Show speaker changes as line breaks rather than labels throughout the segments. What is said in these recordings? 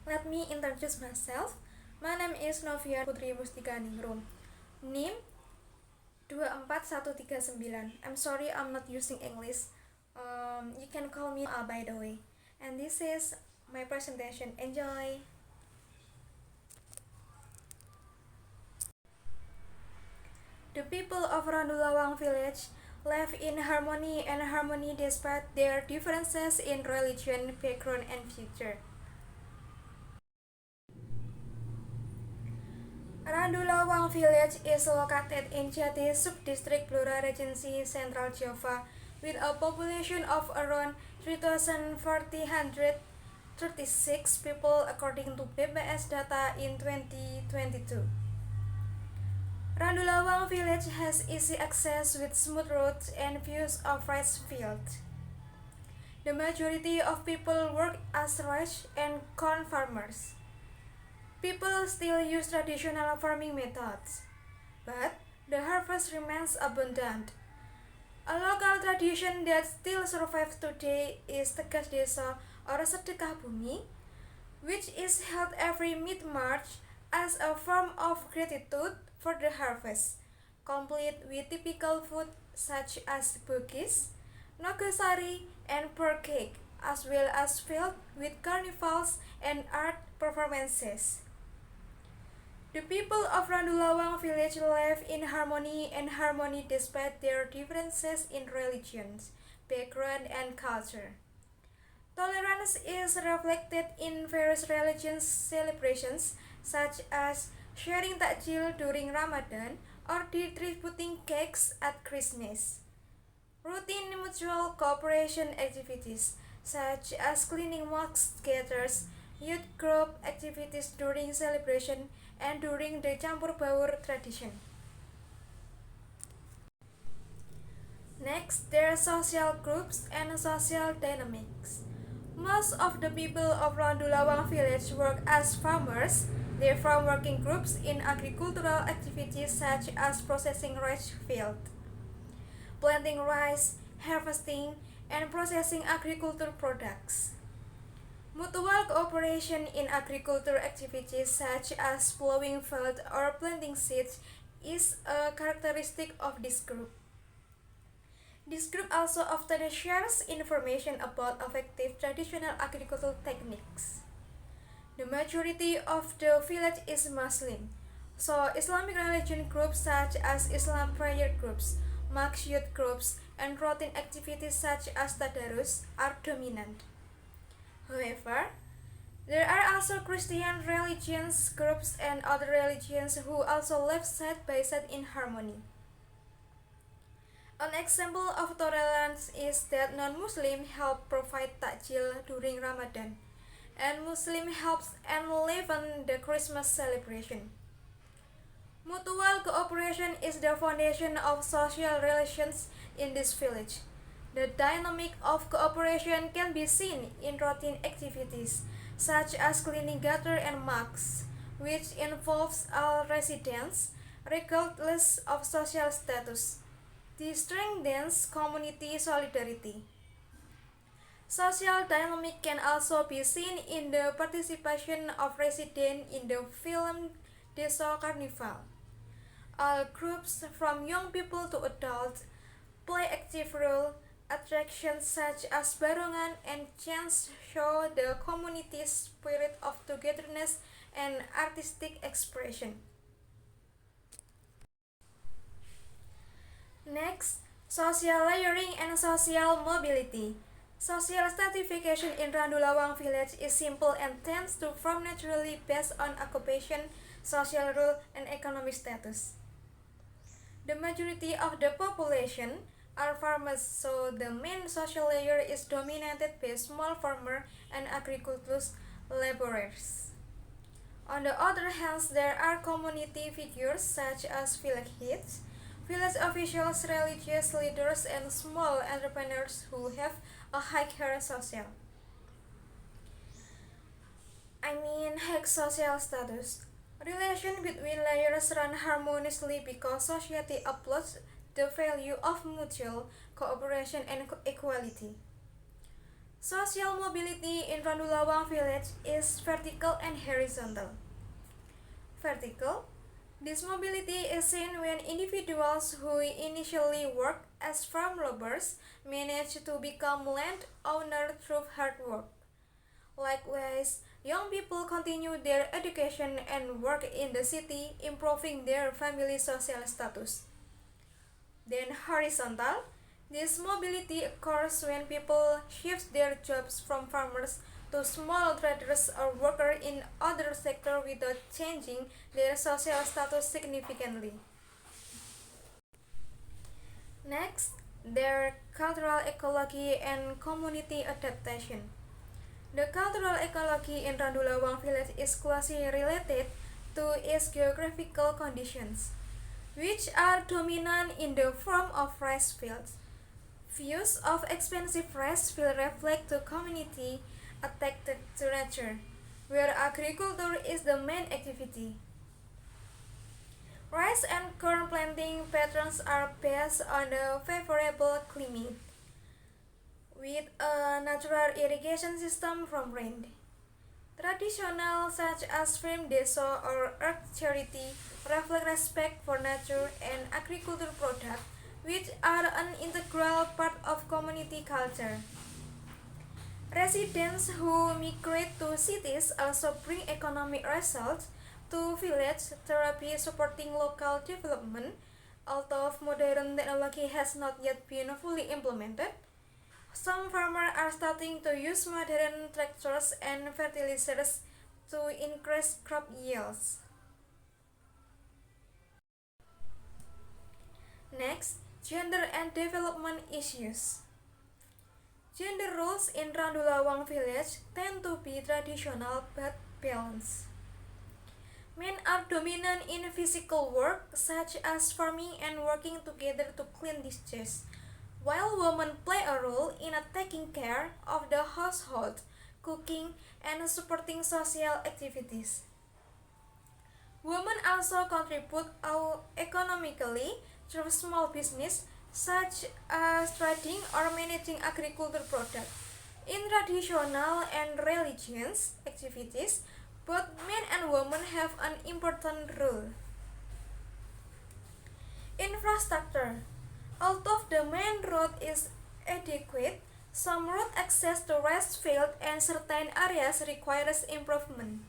Let me introduce myself. My name is Novia Putri Mustika Ningrum. NIM 24139. I'm sorry I'm not using English. You can call me by the way. And this is my presentation. Enjoy. The people of Randulawang village live in harmony despite their differences in religion, background, and future. Randulawang village is located in Jati Subdistrict Blora Regency, Central Java, with a population of around 3,436 people according to BPS data in 2022. Randulawang village has easy access with smooth roads and views of rice fields. The majority of people work as rice and corn farmers. People still use traditional farming methods, but the harvest remains abundant. A local tradition that still survives today is Tegas Desa or Sedekah Bumi, which is held every mid-March as a form of gratitude for the harvest, complete with typical food such as bugis, nogasari, and pork cake, as well as filled with carnivals and art performances. The people of Randulawang village live in harmony despite their differences in religions, background, and culture. Tolerance is reflected in various religious celebrations such as sharing takjil during Ramadan or distributing cakes at Christmas. Routine mutual cooperation activities such as cleaning mosque gatherers, youth group activities during celebration, and during the Campur Baur tradition. Next, there are social groups and social dynamics. Most of the people of Randulawang village work as farmers. They form working groups in agricultural activities such as processing rice field, planting rice, harvesting, and processing agricultural products. Mutual cooperation in agricultural activities such as plowing fields or planting seeds is a characteristic of this group. This group also often shares information about effective traditional agricultural techniques. The majority of the village is Muslim, so Islamic religion groups such as Islam prayer groups, mosque youth groups, and routine activities such as tadarus are dominant. However, there are also Christian religions groups and other religions who also live side by side in harmony. An example of tolerance is that non-Muslim help provide takjil during Ramadan, and Muslim helps enliven the Christmas celebration. Mutual cooperation is the foundation of social relations in this village. The dynamic of cooperation can be seen in routine activities such as cleaning gutter and mugs, which involves all residents regardless of social status. This strengthens community solidarity. Social dynamic can also be seen in the participation of residents in the film Desa Carnival. All groups from young people to adults play active role. Attractions such as barongan and chants show the community's spirit of togetherness and artistic expression. Next, social layering and social mobility. Social stratification in Randulawang village is simple and tends to form naturally based on occupation, social role, and economic status. The majority of the population are farmers, so the main social layer is dominated by small farmer and agricultural laborers. On the other hand, there are community figures such as village heads, village officials, religious leaders, and small entrepreneurs who have a higher social. High social status. Relation between layers run harmoniously because society uploads the value of mutual cooperation and equality. Social mobility in Randulawang village is vertical and horizontal. Vertical. This mobility is seen when individuals who initially worked as farm laborers manage to become landowners through hard work. Likewise, young people continue their education and work in the city, improving their family social status. Then horizontal. This mobility occurs when people shift their jobs from farmers to small traders or workers in other sectors without changing their social status significantly. Next, their cultural ecology and community adaptation. The cultural ecology in Randulawang village is closely related to its geographical conditions, which are dominant in the form of rice fields. Views of expensive rice fields reflect the community attached to nature, where agriculture is the main activity. Rice and corn planting patterns are based on a favorable climate, with a natural irrigation system from rain. Traditional such as firm deso or earth charity reflect respect for nature and agricultural products, which are an integral part of community culture. Residents who migrate to cities also bring economic results to village therapy supporting local development. Although modern technology has not yet been fully implemented, some farmers are starting to use modern tractors and fertilizers to increase crop yields. Next, gender and development issues. Gender roles in Randulawang village tend to be traditional but balanced. Men are dominant in physical work such as farming and working together to clean dishes, while women play a role in taking care of the household, cooking, and supporting social activities. Women also contribute economically through small business such as trading or managing agricultural products. In traditional and religious activities, both men and women have an important role. Infrastructure. Although the main road is adequate, some road access to rice fields and certain areas requires improvement.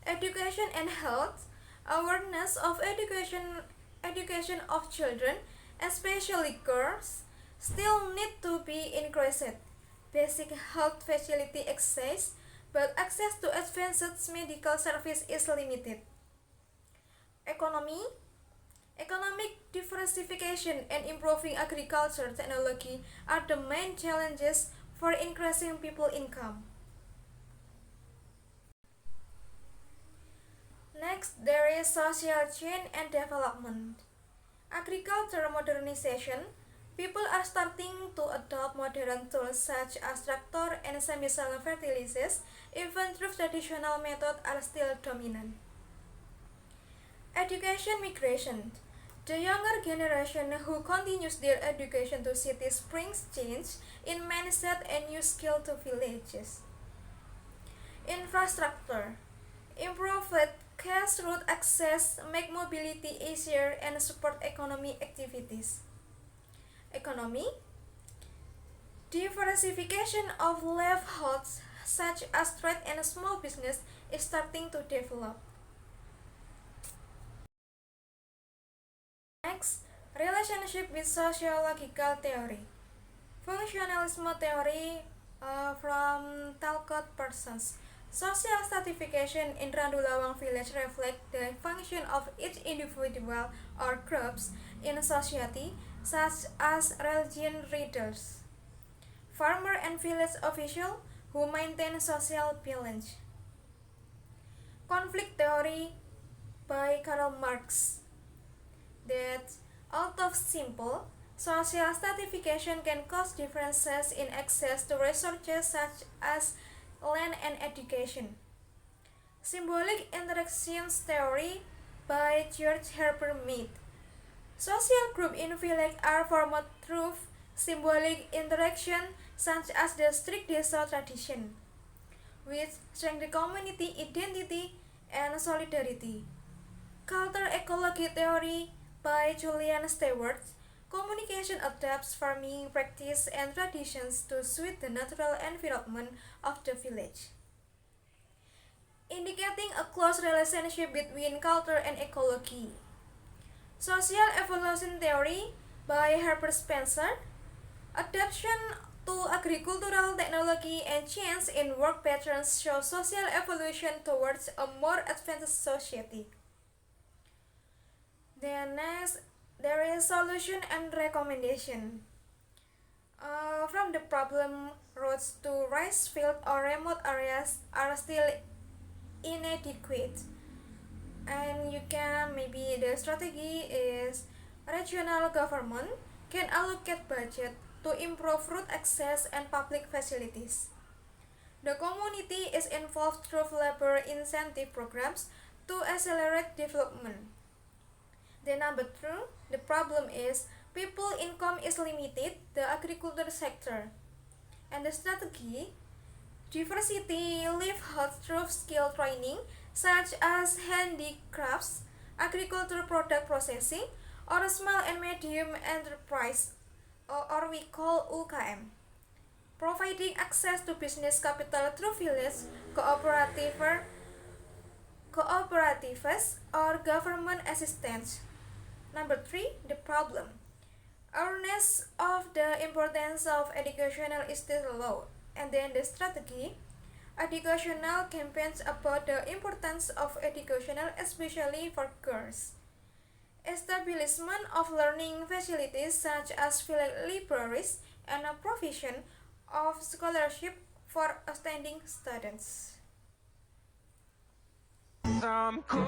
Education and health. Awareness of education of children, especially girls, still need to be increased. Basic health facility exists, but access to advanced medical service is limited. Economy. Economic diversification and improving agriculture technology are the main challenges for increasing people income. Next, there is social change and development. Agriculture modernization. People are starting to adopt modern tools such as tractor and semi-solar fertilizers, even though traditional methods are still dominant. Education migration. The younger generation who continues their education to cities brings change in mindset and new skill to villages. Infrastructure. Improved cash road access make mobility easier and support economic activities. Economy. Diversification of livelihoods such as trade and small business is starting to develop. Next, relationship with sociological theory. Functionalism theory from Talcott Parsons. Social stratification in Randulawang village reflect the function of each individual or groups in society, such as religion leaders, farmer and village official who maintain social balance. Conflict theory by Karl Marx. That although simple, social stratification can cause differences in access to resources such as land and education. Symbolic interactions theory by George Herbert Mead. Social groups in village are formed through symbolic interaction such as the strict Desa tradition, which strengthen community identity and solidarity. Culture ecology theory by Julian Stewart. Communication adapts farming practice and traditions to suit the natural environment of the village, indicating a close relationship between culture and ecology. Social evolution theory by Herbert Spencer. Adaptation to agricultural technology and change in work patterns show social evolution towards a more advanced society. Then next, there is solution and recommendation. From the problem, roads to rice field or remote areas are still inadequate, and you can maybe the strategy is regional government can allocate budget to improve road access and public facilities. The community is involved through labor incentive programs to accelerate development. The number two, the problem is people income is limited, the agriculture sector. And the strategy, diversity livelihood through skill training such as handicrafts, agriculture product processing, or small and medium enterprise, or we call UKM. Providing access to business capital through village cooperatives or government assistance. Number three, the problem. Awareness of the importance of educational is still low. And then the strategy, educational campaigns about the importance of educational, especially for girls. Establishment of learning facilities such as village libraries and a provision of scholarship for outstanding students.
I'm cool.